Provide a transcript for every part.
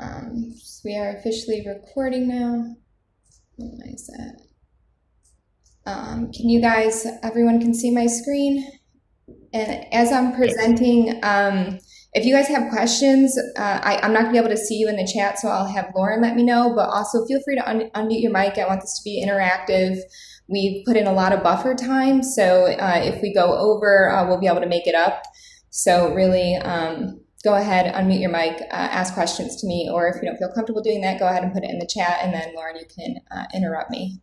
So we are officially recording now. Why is that? Can you guys, everyone can see my screen? And as I'm presenting, if you guys have questions, I'm not gonna be able to see you in the chat, so I'll have Lauren let me know, but also feel free to unmute your mic. I want this to be interactive. We've put in a lot of buffer time, so if we go over, we'll be able to make it up. So really, go ahead, unmute your mic, ask questions to me, or if you don't feel comfortable doing that, go ahead and put it in the chat, and then Lauren, you can interrupt me.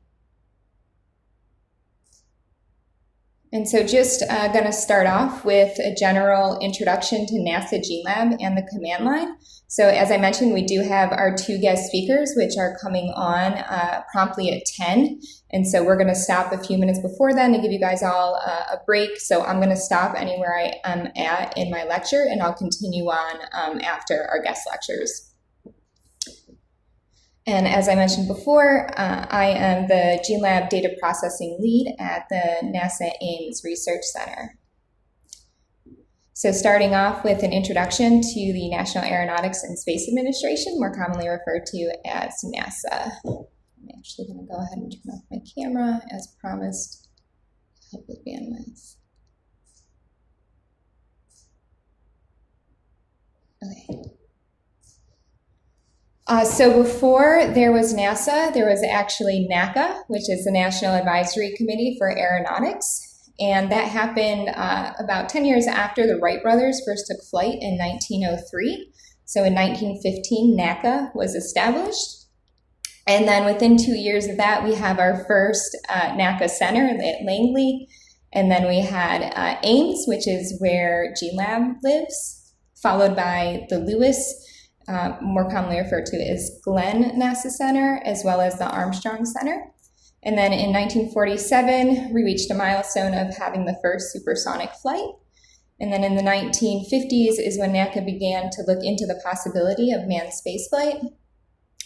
And so just going to start off with a general introduction to NASA GeneLab and the command line. So as I mentioned, we do have our 2 guest speakers, which are coming on promptly at 10. And so we're going to stop a few minutes before then to give you guys all a break. So I'm going to stop anywhere I am at in my lecture, and I'll continue on after our guest lectures. And as I mentioned before, I am the GeneLab data processing lead at the NASA Ames Research Center. So starting off with an introduction to the National Aeronautics and Space Administration, more commonly referred to as NASA. I'm actually going to go ahead and turn off my camera as promised to help with bandwidth. Okay. So before there was NASA, there was actually NACA, which is the National Advisory Committee for Aeronautics. And that happened about 10 years after the Wright brothers first took flight in 1903. So in 1915, NACA was established. And then within 2 years of that, we have our first NACA center at Langley. And then we had Ames, which is where GeneLab lives, followed by the Lewis, more commonly referred to as Glenn NASA Center, as well as the Armstrong Center. And then in 1947, we reached a milestone of having the first supersonic flight. And then in the 1950s is when NACA began to look into the possibility of manned spaceflight.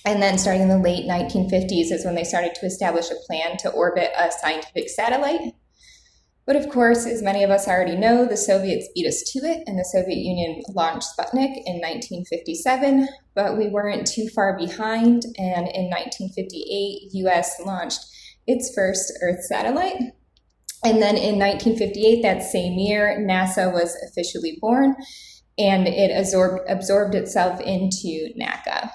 And then starting in the late 1950s is when they started to establish a plan to orbit a scientific satellite. But of course, as many of us already know, the Soviets beat us to it, and the Soviet Union launched Sputnik in 1957, but we weren't too far behind, and in 1958, US launched its first Earth satellite. And then in 1958, that same year, NASA was officially born, and it absorbed itself into NACA.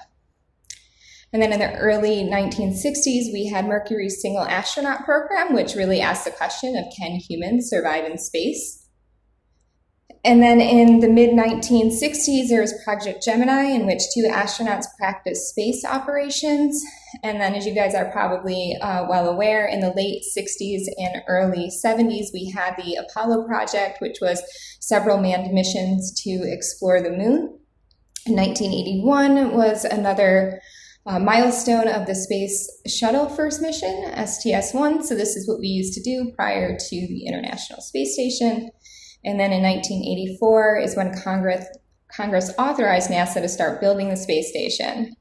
And then in the early 1960s, we had Mercury's single astronaut program, which really asked the question of, can humans survive in space? And then in the mid-1960s, there was Project Gemini, in which 2 astronauts practiced space operations. And then, as you guys are probably well aware, in the late 60s and early 70s, we had the Apollo project, which was several manned missions to explore the moon. 1981 was another milestone of the Space Shuttle first mission, STS-1. So this is what we used to do prior to the International Space Station. And then in 1984 is when Congress authorized NASA to start building the space station.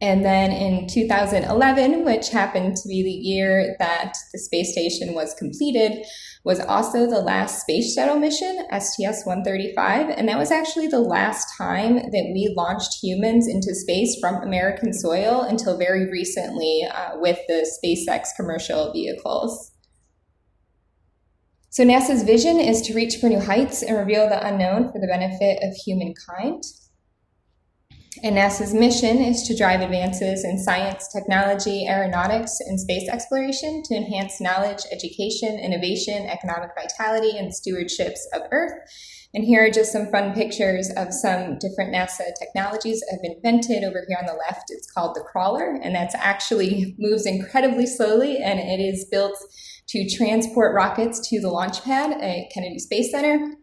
And then in 2011, which happened to be the year that the space station was completed, was also the last space shuttle mission, STS-135, and that was actually the last time that we launched humans into space from American soil until very recently with the SpaceX commercial vehicles. So NASA's vision is to reach for new heights and reveal the unknown for the benefit of humankind. And NASA's mission is to drive advances in science, technology, aeronautics, and space exploration to enhance knowledge, education, innovation, economic vitality, and stewardships of Earth. And here are just some fun pictures of some different NASA technologies that have been invented. Over here on the left, it's called the crawler, and that's actually moves incredibly slowly, and it is built to transport rockets to the launch pad at Kennedy Space Center.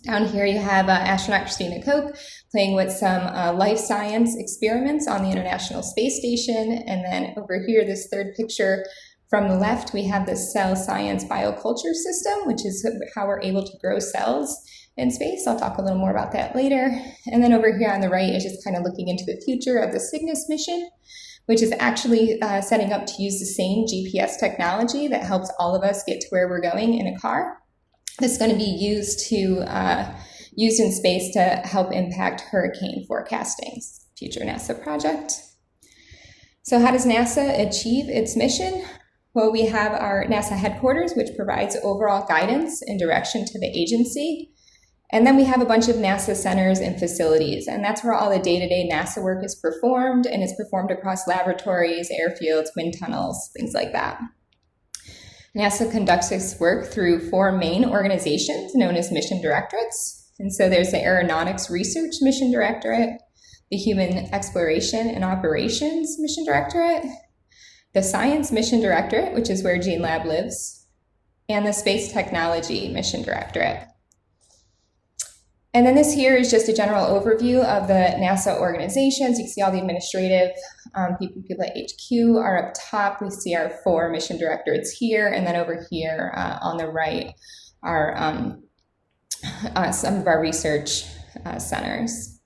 Down here you have astronaut Christina Koch playing with some life science experiments on the International Space Station. And then over here, this third picture from the left, we have the cell science bioculture system, which is how we're able to grow cells in space. I'll talk a little more about that later. And then over here on the right is just kind of looking into the future of the Cygnus mission, which is actually setting up to use the same GPS technology that helps all of us get to where we're going in a car. This is going to be used in space to help impact hurricane forecasting. future NASA project. So how does NASA achieve its mission? Well, we have our NASA headquarters, which provides overall guidance and direction to the agency. And then we have a bunch of NASA centers and facilities, and that's where all the day-to-day NASA work is performed, and it's performed across laboratories, airfields, wind tunnels, things like that. NASA conducts its work through 4 main organizations known as mission directorates. And so there's the Aeronautics Research Mission Directorate, the Human Exploration and Operations Mission Directorate, the Science Mission Directorate, which is where GeneLab lives, and the Space Technology Mission Directorate. And then this here is just a general overview of the NASA organizations. You can see all the administrative people at HQ are up top. We see our 4 mission directorates here, and then over here on the right are some of our research centers.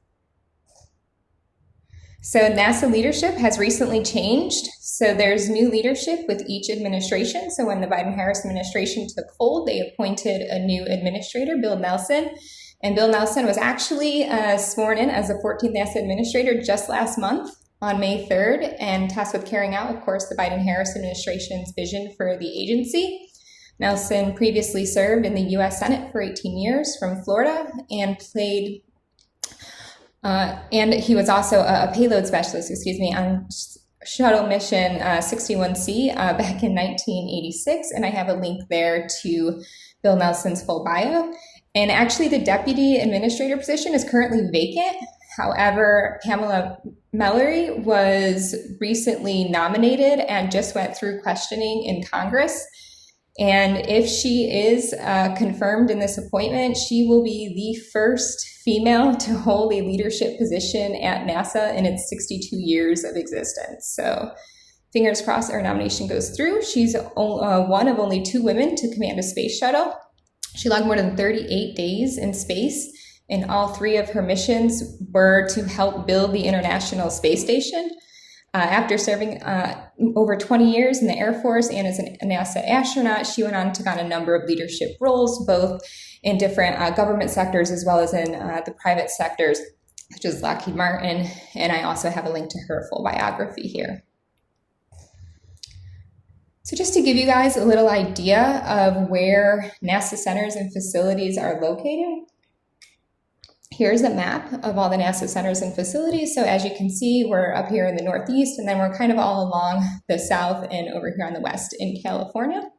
So NASA leadership has recently changed. So there's new leadership with each administration. So when the Biden-Harris administration took hold, they appointed a new administrator, Bill Nelson. And Bill Nelson was actually sworn in as the 14th NASA administrator just last month on May 3rd, and tasked with carrying out, of course, the Biden-Harris administration's vision for the agency. Nelson previously served in the U.S. Senate for 18 years from Florida and he was also a payload specialist, on shuttle mission 61C back in 1986, and I have a link there to Bill Nelson's full bio. And actually, the deputy administrator position is currently vacant. However, Pamela Mallory was recently nominated and just went through questioning in Congress. And if she is confirmed in this appointment, she will be the first female to hold a leadership position at NASA in its 62 years of existence. So fingers crossed our nomination goes through. She's one of only 2 women to command a space shuttle. She logged more than 38 days in space, and all 3 of her missions were to help build the International Space Station. After serving over 20 years in the Air Force and as a NASA astronaut, she went on to take on a number of leadership roles, both in different government sectors as well as in the private sectors, such as Lockheed Martin, and I also have a link to her full biography here. So just to give you guys a little idea of where NASA centers and facilities are located, here's a map of all the NASA centers and facilities. So as you can see, we're up here in the Northeast, and then we're kind of all along the South and over here on the West in California.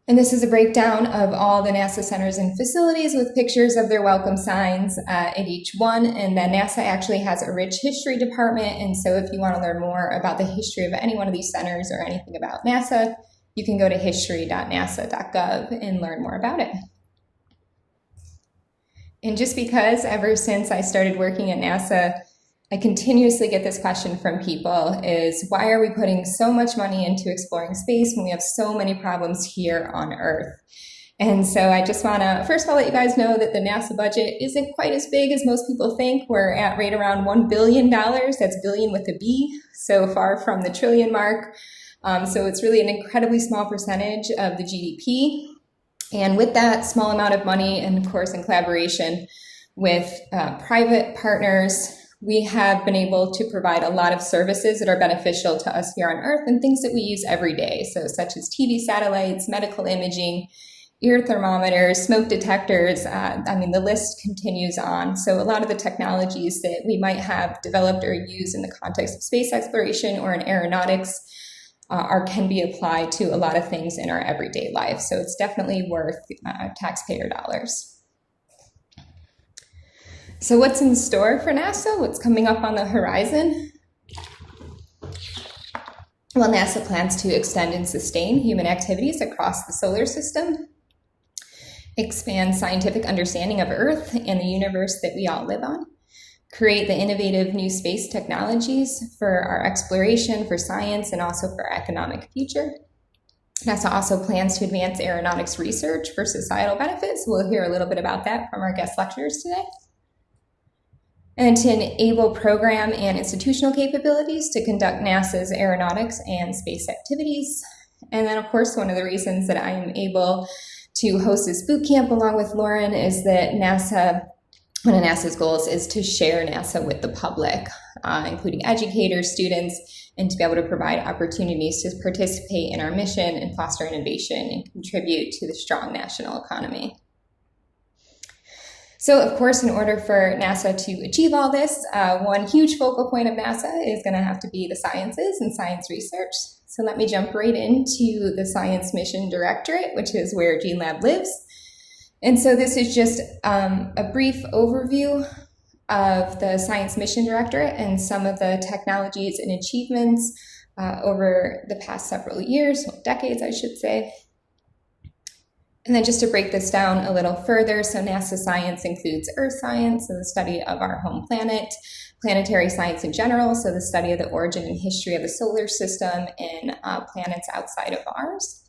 And this is a breakdown of all the NASA centers and facilities with pictures of their welcome signs at each one. And then NASA actually has a rich history department. And so if you want to learn more about the history of any one of these centers or anything about NASA, you can go to history.nasa.gov and learn more about it. And just because ever since I started working at NASA, I continuously get this question from people is, why are we putting so much money into exploring space when we have so many problems here on Earth? And so I just want to, first of all, let you guys know that the NASA budget isn't quite as big as most people think. We're at right around $1 billion. That's billion with a B, so far from the trillion mark. So it's really an incredibly small percentage of the GDP. And with that small amount of money, and of course in collaboration with private partners, we have been able to provide a lot of services that are beneficial to us here on Earth and things that we use every day. So such as TV satellites, medical imaging, ear thermometers, smoke detectors. The list continues on. So a lot of the technologies that we might have developed or used in the context of space exploration or in aeronautics can be applied to a lot of things in our everyday life. So it's definitely worth taxpayer dollars. So what's in store for NASA? What's coming up on the horizon? Well, NASA plans to extend and sustain human activities across the solar system, expand scientific understanding of Earth and the universe that we all live on, create the innovative new space technologies for our exploration, for science, and also for our economic future. NASA also plans to advance aeronautics research for societal benefits. We'll hear a little bit about that from our guest lecturers today. And to enable program and institutional capabilities to conduct NASA's aeronautics and space activities. And then, of course, one of the reasons that I'm able to host this boot camp along with Lauren is that NASA one of NASA's goals is to share NASA with the public, including educators, students, and to be able to provide opportunities to participate in our mission and foster innovation and contribute to the strong national economy. So, of course, in order for NASA to achieve all this, one huge focal point of NASA is going to have to be the sciences and science research. So let me jump right into the Science Mission Directorate, which is where GeneLab lives. And so this is just a brief overview of the Science Mission Directorate and some of the technologies and achievements over the past several years, decades, I should say. And then just to break this down a little further, so NASA science includes Earth science, so the study of our home planet, planetary science in general, so the study of the origin and history of the solar system and planets outside of ours.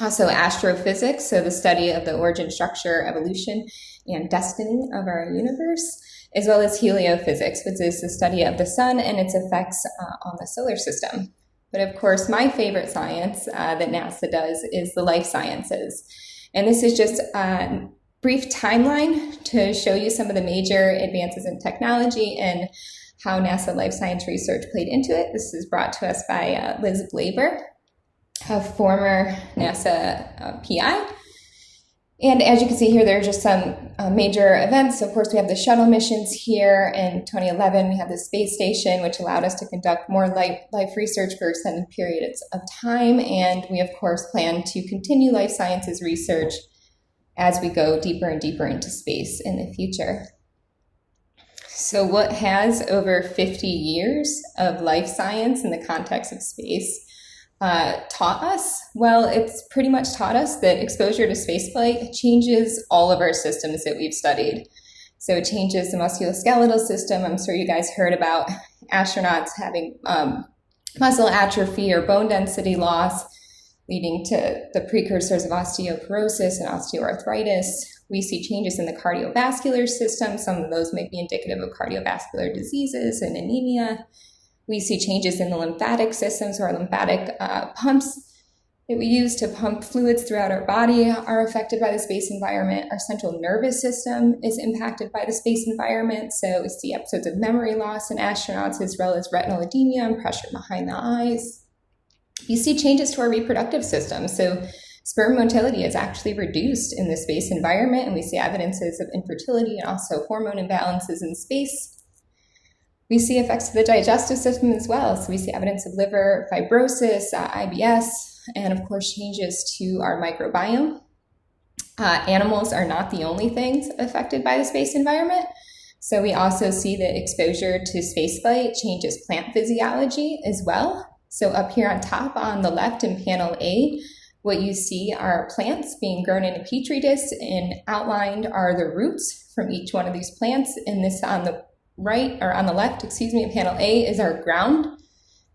Also astrophysics, so the study of the origin, structure, evolution, and destiny of our universe, as well as heliophysics, which is the study of the sun and its effects on the solar system. But of course, my favorite science that NASA does is the life sciences. And this is just a brief timeline to show you some of the major advances in technology and how NASA life science research played into it. This is brought to us by Liz Blaber, a former NASA PI. And as you can see here, there are just some major events. So of course, we have the shuttle missions here. In 2011, we had the space station, which allowed us to conduct more life research for extended periods of time. And we, of course, plan to continue life sciences research as we go deeper and deeper into space in the future. So what has over 50 years of life science in the context of space taught us? Well, it's pretty much taught us that exposure to spaceflight changes all of our systems that we've studied. So it changes the musculoskeletal system. I'm sure you guys heard about astronauts having muscle atrophy or bone density loss, leading to the precursors of osteoporosis and osteoarthritis. We see changes in the cardiovascular system. Some of those may be indicative of cardiovascular diseases and anemia. We see changes in the lymphatic system, so our lymphatic pumps that we use to pump fluids throughout our body are affected by the space environment. Our central nervous system is impacted by the space environment, so we see episodes of memory loss in astronauts as well as retinal edema and pressure behind the eyes. You see changes to our reproductive system, so sperm motility is actually reduced in the space environment, and we see evidences of infertility and also hormone imbalances in space. We see effects to the digestive system as well. So we see evidence of liver fibrosis, IBS, and of course changes to our microbiome. Animals are not the only things affected by the space environment. So we also see that exposure to spaceflight changes plant physiology as well. So up here on top on the left in panel A, what you see are plants being grown in a petri dish, and outlined are the roots from each one of these plants. And this on the right, or on the left, in panel A is our ground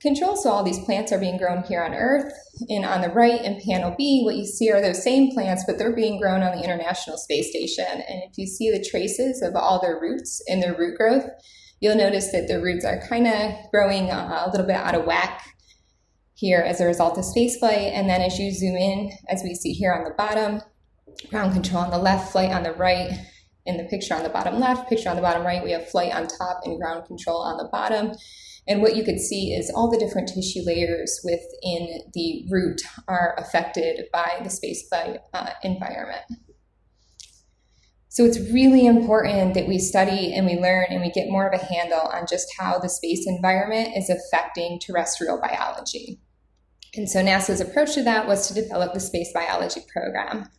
control. So all these plants are being grown here on Earth. And on the right in panel B, what you see are those same plants, but they're being grown on the International Space Station. And if you see the traces of all their roots and their root growth, you'll notice that the roots are kind of growing a little bit out of whack here as a result of spaceflight. And then as you zoom in, as we see here on the bottom, ground control on the left, flight on the right. In the picture on the bottom left, picture on the bottom right, we have flight on top and ground control on the bottom. And what you could see is all the different tissue layers within the root are affected by the spaceflight environment. So it's really important that we study and we learn and we get more of a handle on just how the space environment is affecting terrestrial biology. And so NASA's approach to that was to develop the Space Biology Program.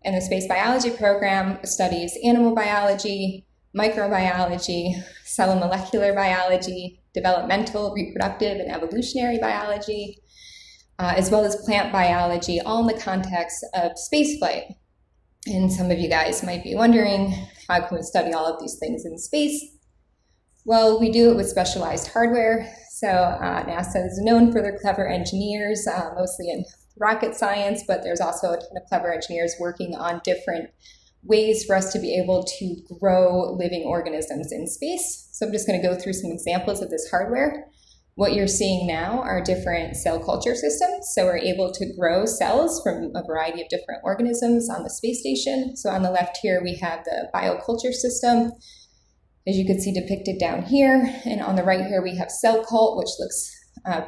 And the Space Biology Program studies animal biology, microbiology, cell and molecular biology, developmental, reproductive, and evolutionary biology, as well as plant biology, all in the context of spaceflight. And some of you guys might be wondering, how can we study all of these things in space? Well, we do it with specialized hardware. So NASA is known for their clever engineers, mostly in rocket science, but there's also a ton of clever engineers working on different ways for us to be able to grow living organisms in space. So I'm just going to go through some examples of this hardware. What you're seeing now are different cell culture systems. So we're able to grow cells from a variety of different organisms on the space station. So on the left here, we have the bioculture system, as you can see depicted down here. And on the right here, we have cell cult, which looks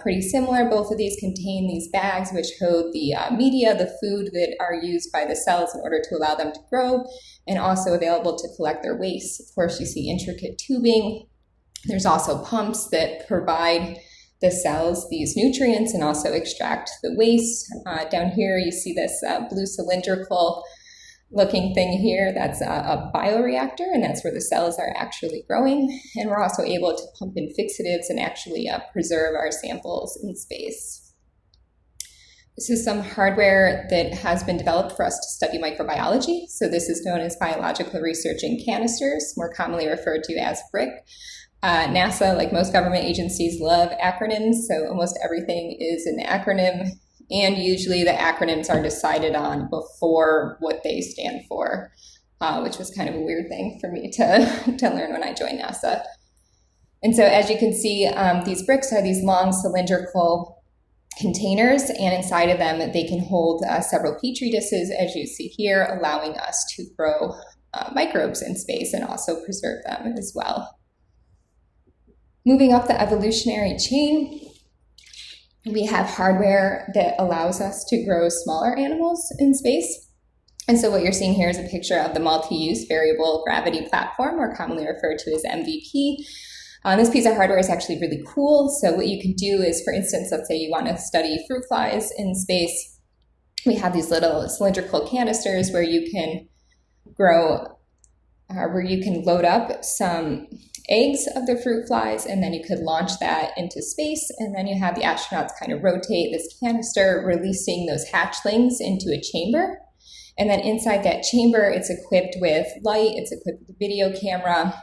pretty similar. Both of these contain these bags which hold the media, the food that are used by the cells in order to allow them to grow, and also available to collect their waste. Of course, you see intricate tubing. There's also pumps that provide the cells these nutrients and also extract the waste. Down here, you see this blue cylindrical looking thing here. That's a bioreactor, and that's where the cells are actually growing. And we're also able to pump in fixatives and actually preserve our samples in space. This is some hardware that has been developed for us to study microbiology. So this is known as biological research in canisters, more commonly referred to as BRIC. NASA, like most government agencies, love acronyms, so almost everything is an acronym, and usually the acronyms are decided on before what they stand for, which was kind of a weird thing for me to learn when I joined NASA. And so as you can see, these bricks are these long cylindrical containers, and inside of them they can hold several petri dishes, as you see here, allowing us to grow microbes in space and also preserve them as well. Moving up the evolutionary chain, we have hardware that allows us to grow smaller animals in space. And so what you're seeing here is a picture of the multi-use variable gravity platform, or commonly referred to as MVP. This piece of hardware is actually really cool. So what you can do is, for instance, let's say you want to study fruit flies in space. We have these little cylindrical canisters where you can grow, where you can load up some eggs of the fruit flies, and then you could launch that into space, and then you have the astronauts kind of rotate this canister, releasing those hatchlings into a chamber. And then inside that chamber, it's equipped with light, it's equipped with a video camera,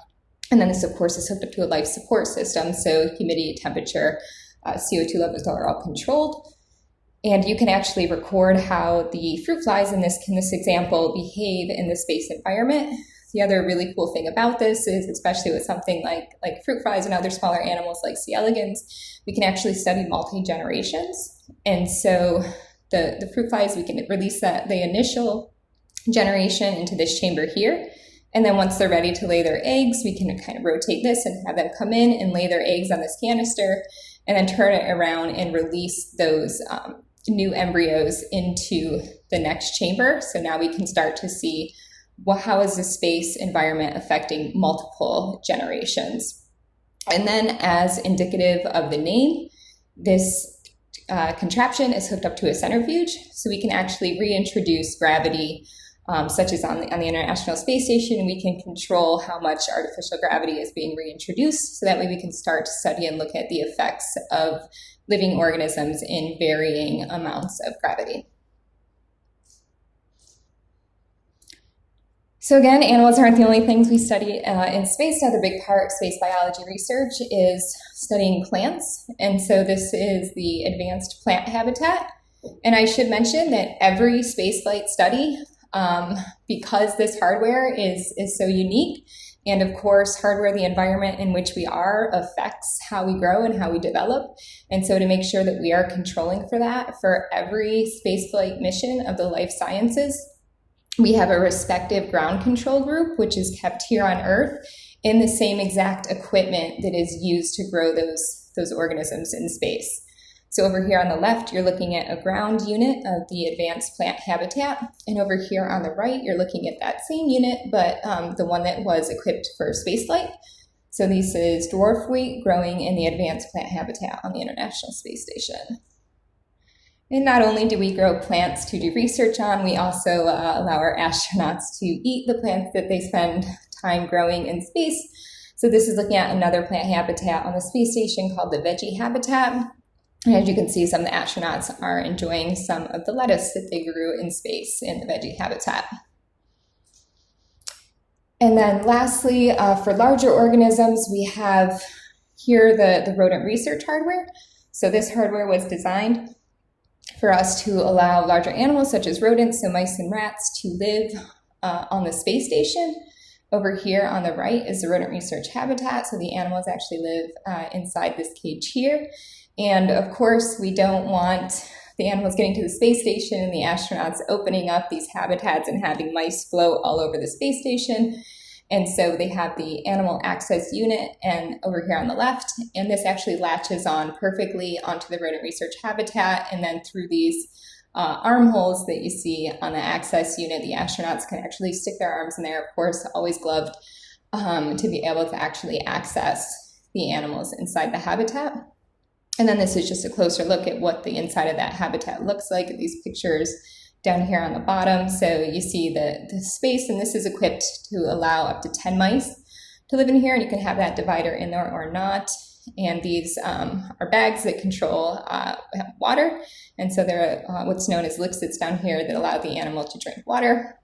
and then this, of course, is hooked up to a life support system, so humidity, temperature, CO2 levels are all controlled. And you can actually record how the fruit flies in this example behave in the space environment. The other really cool thing about this is, especially with something like fruit flies and other smaller animals like C. elegans, we can actually study multi-generations. And so the fruit flies, we can release the initial generation into this chamber here. And then once they're ready to lay their eggs, we can kind of rotate this and have them come in and lay their eggs on this canister, and then turn it around and release those new embryos into the next chamber. So now we can start to see, well, how is the space environment affecting multiple generations? And then, as indicative of the name, this contraption is hooked up to a centrifuge, so we can actually reintroduce gravity, such as on the International Space Station. We can control how much artificial gravity is being reintroduced, so that way we can start to study and look at the effects of living organisms in varying amounts of gravity. So again, animals aren't the only things we study in space. Another big part of space biology research is studying plants. And so this is the advanced plant habitat. And I should mention that every spaceflight study, because this hardware is so unique, and of course, hardware, the environment in which we are, affects how we grow and how we develop. And so to make sure that we are controlling for that for every spaceflight mission of the life sciences, we have a respective ground control group, which is kept here on Earth in the same exact equipment that is used to grow those organisms in space. So over here on the left, you're looking at a ground unit of the advanced plant habitat. And over here on the right, you're looking at that same unit, but the one that was equipped for spaceflight. So this is dwarf wheat growing in the advanced plant habitat on the International Space Station. And not only do we grow plants to do research on, we also allow our astronauts to eat the plants that they spend time growing in space. So this is looking at another plant habitat on the space station called the veggie habitat. And as you can see, some of the astronauts are enjoying some of the lettuce that they grew in space in the veggie habitat. And then lastly, for larger organisms, we have here the rodent research hardware. So this hardware was designed for us to allow larger animals such as rodents, so mice and rats, to live on the space station. Over here on the right is the rodent research habitat. So the animals actually live inside this cage here. And of course, we don't want the animals getting to the space station and the astronauts opening up these habitats and having mice float all over the space station. And so they have the animal access unit and over here on the left, and this actually latches on perfectly onto the rodent research habitat, and then through these armholes that you see on the access unit, the astronauts can actually stick their arms in there, of course, always gloved, to be able to actually access the animals inside the habitat. And then this is just a closer look at what the inside of that habitat looks like, these pictures down here on the bottom. So you see the space, and this is equipped to allow up to 10 mice to live in here, and you can have that divider in there or not. And these are bags that control water, and so there are what's known as lixids down here that allow the animal to drink water.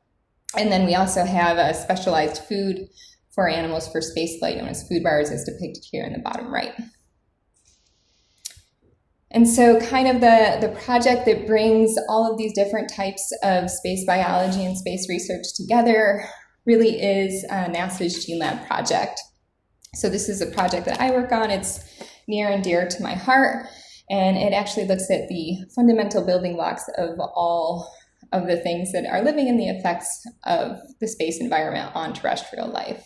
And then we also have a specialized food for animals for spaceflight known as food bars, as depicted here in the bottom right. And so kind of the project that brings all of these different types of space biology and space research together really is NASA's GeneLab project. So this is a project that I work on. It's near and dear to my heart, and it actually looks at the fundamental building blocks of all of the things that are living and the effects of the space environment on terrestrial life.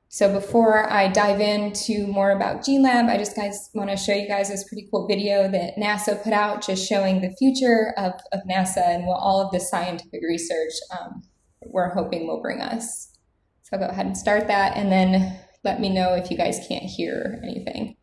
So before I dive into more about GeneLab, I just want to show you guys this pretty cool video that NASA put out just showing the future of NASA and what all of the scientific research we're hoping will bring us. So I'll go ahead and start that, and then let me know if you guys can't hear anything.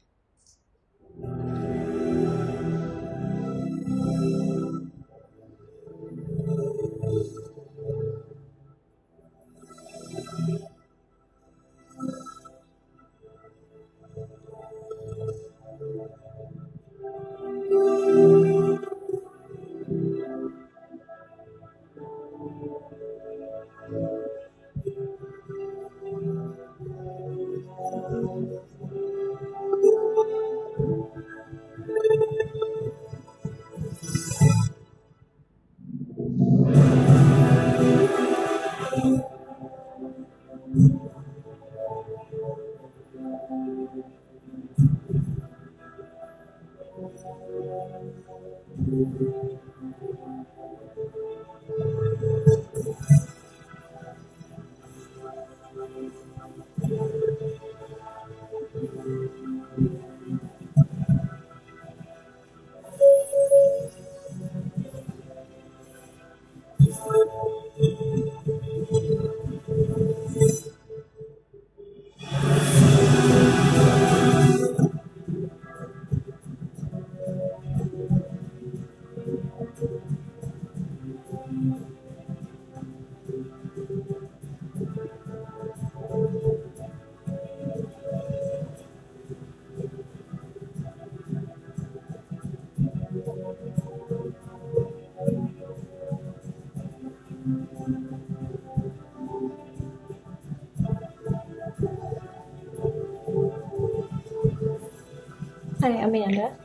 Hi, Amanda.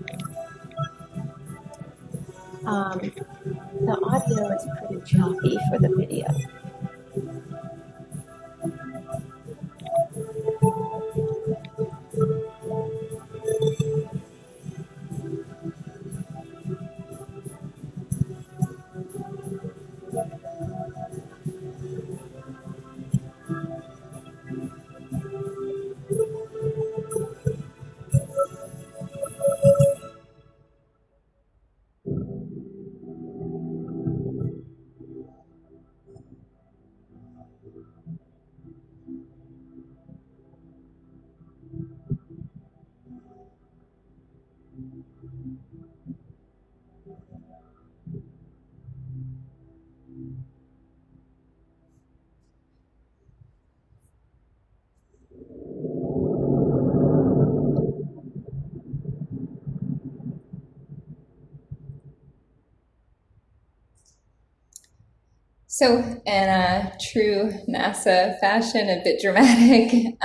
The audio is pretty choppy for the video. So in a true NASA fashion, a bit dramatic,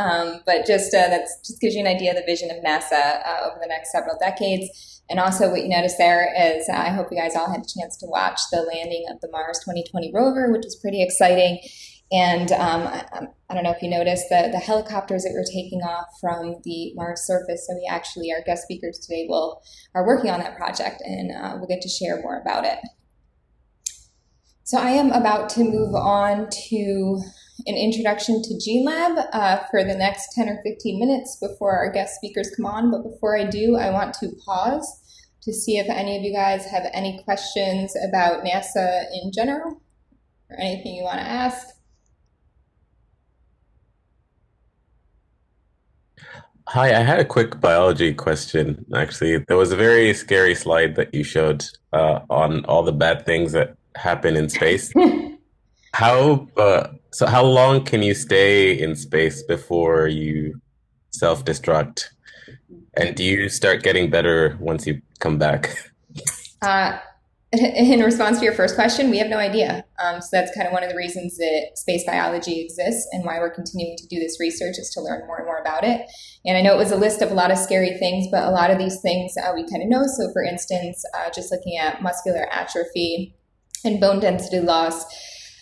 but just that just gives you an idea of the vision of NASA over the next several decades. And also what you notice there is I hope you guys all had a chance to watch the landing of the Mars 2020 rover, which is pretty exciting. And I don't know if you noticed the helicopters that were taking off from the Mars surface. So we actually, our guest speakers today are working on that project, and we'll get to share more about it. So I am about to move on to an introduction to GeneLab for the next 10 or 15 minutes before our guest speakers come on. But before I do, I want to pause to see if any of you guys have any questions about NASA in general or anything you want to ask. Hi, I had a quick biology question, actually. There was a very scary slide that you showed on all the bad things that happen in space. How long can you stay in space before you self-destruct? And do you start getting better once you come back? Uh, in response to your first question, we have no idea. So that's kind of one of the reasons that space biology exists and why we're continuing to do this research is to learn more and more about it. And I know it was a list of a lot of scary things, but a lot of these things we kind of know. So for instance, just looking at muscular atrophy and bone density loss,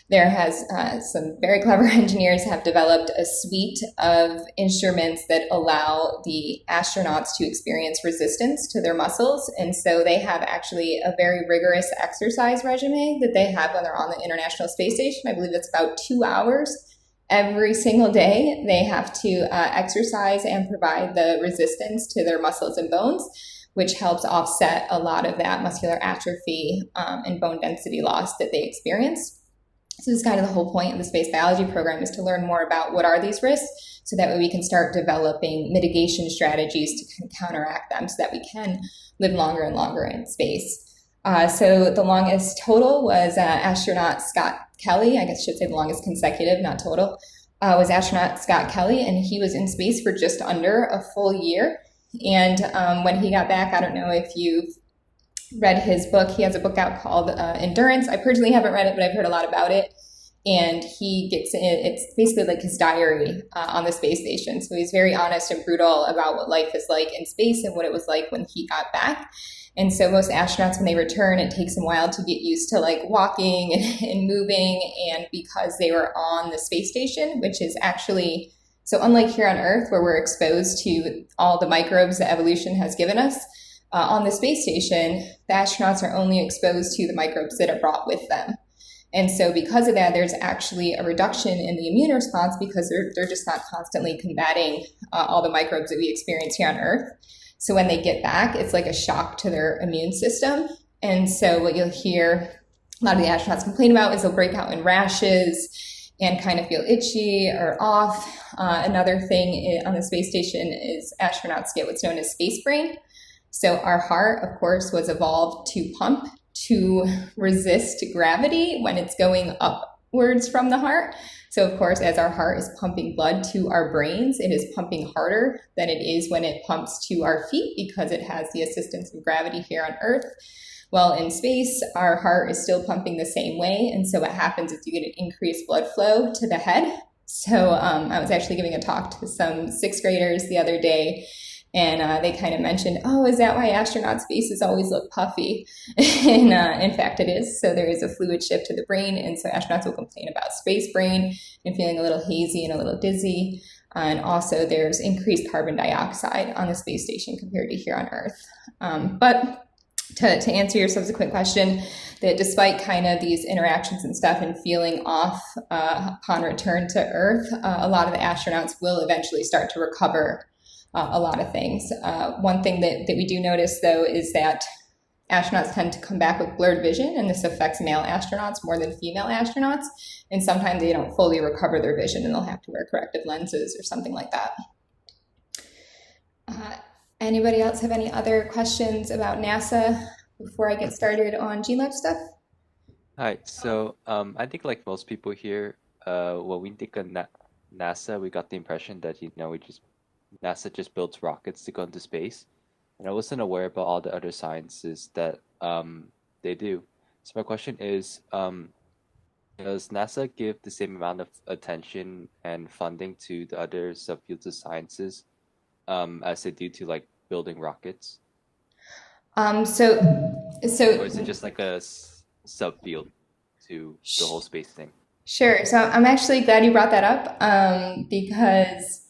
there has some very clever engineers have developed a suite of instruments that allow the astronauts to experience resistance to their muscles. And so they have actually a very rigorous exercise regimen that they have when they're on the International Space Station. I believe it's about 2 hours every single day. They have to exercise and provide the resistance to their muscles and bones, which helps offset a lot of that muscular atrophy and bone density loss that they experience. So this is kind of the whole point of the space biology program, is to learn more about what are these risks, so that way we can start developing mitigation strategies to kind of counteract them, so that we can live longer and longer in space. So the longest total was astronaut Scott Kelly. I guess I should say the longest consecutive, not total, was astronaut Scott Kelly, and he was in space for just under a full year. And when he got back, I don't know if you've read his book. He has a book out called Endurance. I personally haven't read it, but I've heard a lot about it. And he gets it's basically like his diary on the space station. So he's very honest and brutal about what life is like in space and what it was like when he got back. And so most astronauts, when they return, it takes them a while to get used to like walking and moving. And because they were on the space station, which is actually, so unlike here on Earth, where we're exposed to all the microbes that evolution has given us, on the space station, the astronauts are only exposed to the microbes that are brought with them. And so because of that, there's actually a reduction in the immune response, because they're just not constantly combating all the microbes that we experience here on Earth. So when they get back, it's like a shock to their immune system. And so what you'll hear a lot of the astronauts complain about is they'll break out in rashes and kind of feel itchy or off. Another thing on the space station is astronauts get what's known as space brain. So our heart, of course, was evolved to pump to resist gravity when it's going upwards from the heart. So of course, as our heart is pumping blood to our brains, it is pumping harder than it is when it pumps to our feet, because it has the assistance of gravity here on Earth. Well, in space, our heart is still pumping the same way. And so what happens is you get an increased blood flow to the head. So I was actually giving a talk to some sixth graders the other day, and they kind of mentioned, oh, is that why astronauts' faces always look puffy? And in fact, it is. So there is a fluid shift to the brain. And so astronauts will complain about space brain and feeling a little hazy and a little dizzy. And also there's increased carbon dioxide on the space station compared to here on Earth. But to answer your subsequent question, that despite kind of these interactions and stuff and feeling off upon return to Earth, a lot of the astronauts will eventually start to recover a lot of things. One thing that we do notice, though, is that astronauts tend to come back with blurred vision, and this affects male astronauts more than female astronauts. And sometimes they don't fully recover their vision, and they'll have to wear corrective lenses or something like that. Anybody else have any other questions about NASA before I get started on GeneLab stuff? Hi. So I think like most people here, when we think of NASA, we got the impression that NASA just builds rockets to go into space, and I wasn't aware about all the other sciences that they do. So my question is, does NASA give the same amount of attention and funding to the other subfields of sciences as they do to like building rockets? So Or is it just like a subfield to the whole space thing? Sure. So I'm actually glad you brought that up because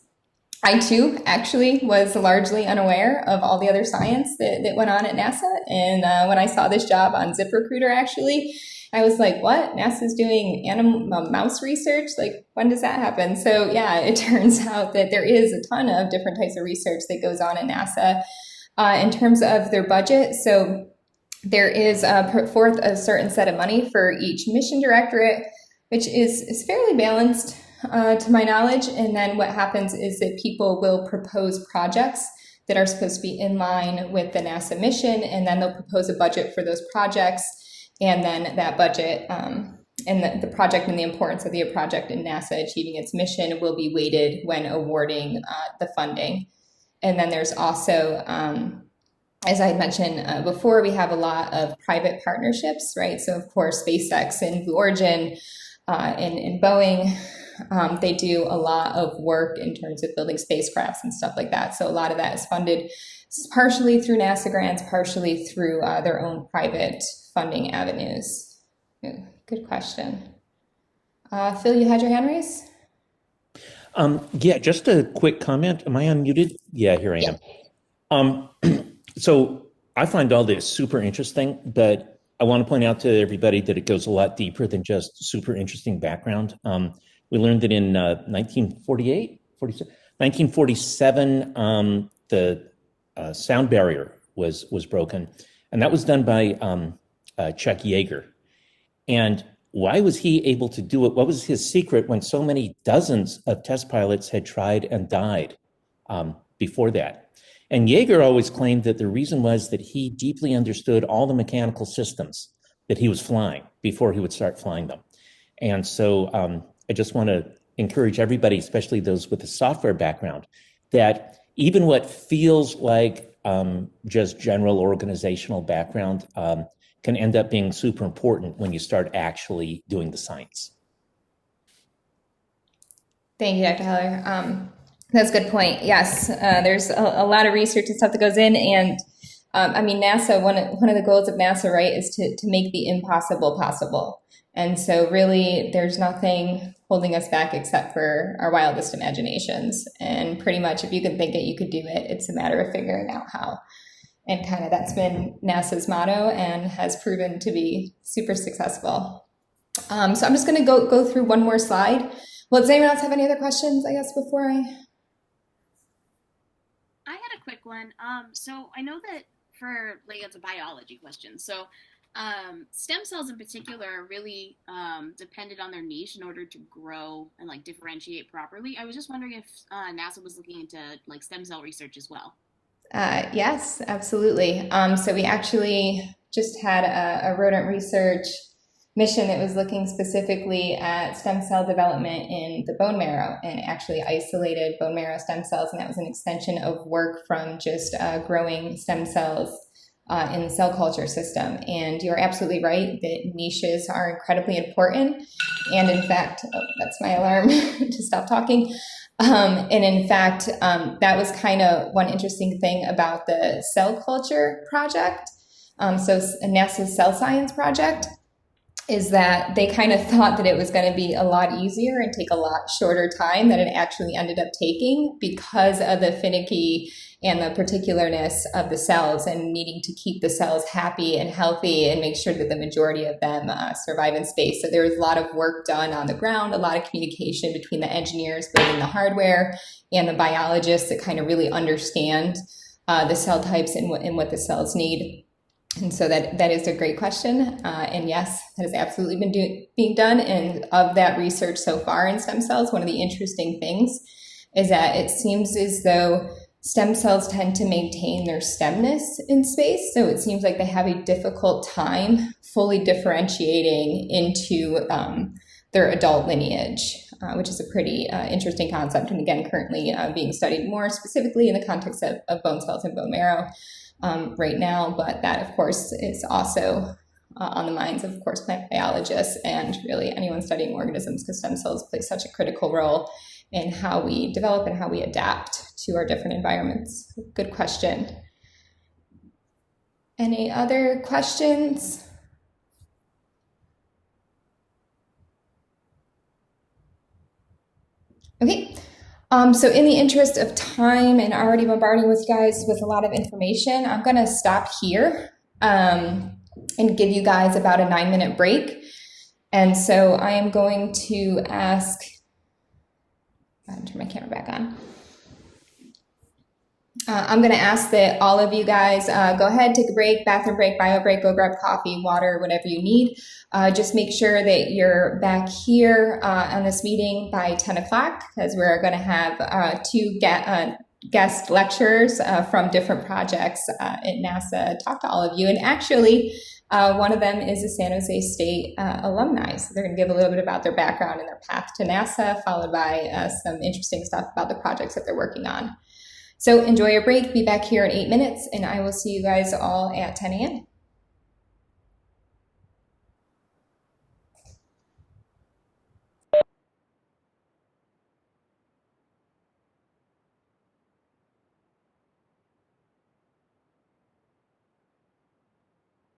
I too actually was largely unaware of all the other science that went on at NASA. And when I saw this job on ZipRecruiter, actually, I was like, what? NASA's doing mouse research? Like, when does that happen? So yeah, it turns out that there is a ton of different types of research that goes on at NASA in terms of their budget. So there is put forth a certain set of money for each mission directorate, which is fairly balanced to my knowledge. And then what happens is that people will propose projects that are supposed to be in line with the NASA mission, and then they'll propose a budget for those projects. And then that budget and the project and the importance of the project in NASA achieving its mission will be weighted when awarding the funding. And then there's also, as I had mentioned before, we have a lot of private partnerships, right? So of course, SpaceX and Blue Origin and Boeing, they do a lot of work in terms of building spacecrafts and stuff like that. So a lot of that is funded partially through NASA grants, partially through their own private funding avenues. Good question. Phil, you had your hand raised? Yeah, just a quick comment. Am I unmuted? Yeah, here I am. So I find all this super interesting, but I want to point out to everybody that it goes a lot deeper than just super interesting background. We learned that in 1947, the sound barrier was broken, and that was done by Chuck Yeager. And why was he able to do it? What was his secret when so many dozens of test pilots had tried and died before that? And Yeager always claimed that the reason was that he deeply understood all the mechanical systems that he was flying before he would start flying them. And so I just want to encourage everybody, especially those with a software background, that even what feels like just general organizational background can end up being super important when you start actually doing the science. Thank you, Dr. Heller. That's a good point. Yes, there's a lot of research and stuff that goes in, and I mean, NASA, one of the goals of NASA, right, is to make the impossible possible. And so really, there's nothing holding us back except for our wildest imaginations. And pretty much, if you can think it, you could do it. It's a matter of figuring out how. And kind of that's been NASA's motto and has proven to be super successful. So I'm just going to go through one more slide. Well, does anyone else have any other questions, I guess, before I had a quick one. So I know that it's a biology question. So stem cells in particular are really dependent on their niche in order to grow and like differentiate properly. I was just wondering if NASA was looking into like stem cell research as well. Yes, absolutely. So we actually just had a rodent research mission that was looking specifically at stem cell development in the bone marrow and actually isolated bone marrow stem cells. And that was an extension of work from just growing stem cells in the cell culture system. And you're absolutely right that niches are incredibly important. And in fact, that's my alarm to stop talking. And in fact, that was kind of one interesting thing about the cell culture project. So NASA's cell science project is that they kind of thought that it was going to be a lot easier and take a lot shorter time than it actually ended up taking because of the finicky and the particularness of the cells and needing to keep the cells happy and healthy and make sure that the majority of them survive in space. So there was a lot of work done on the ground, a lot of communication between the engineers building the hardware and the biologists that kind of really understand the cell types and what the cells need. And so that is a great question. And yes, that has absolutely been being done. And of that research so far in stem cells, one of the interesting things is that it seems as though stem cells tend to maintain their stemness in space. So it seems like they have a difficult time fully differentiating into their adult lineage, which is a pretty interesting concept. And again, currently being studied more specifically in the context of bone cells and bone marrow. Right now, but that, of course, is also on the minds of course, plant biologists and really anyone studying organisms because stem cells play such a critical role in how we develop and how we adapt to our different environments. Good question. Any other questions? Okay. So in the interest of time and already bombarding with you guys with a lot of information, I'm going to stop here and give you guys about a 9-minute break. And so I am going to ask, turn my camera back on. I'm going to ask that all of you guys go ahead, take a break, bathroom break, bio break, go grab coffee, water, whatever you need. Just make sure that you're back here on this meeting by 10 o'clock because we're going to have two guest lecturers from different projects at NASA talk to all of you. And actually, one of them is a San Jose State alumni. So they're going to give a little bit about their background and their path to NASA, followed by some interesting stuff about the projects that they're working on. So enjoy your break, be back here in 8 minutes, and I will see you guys all at 10 a.m.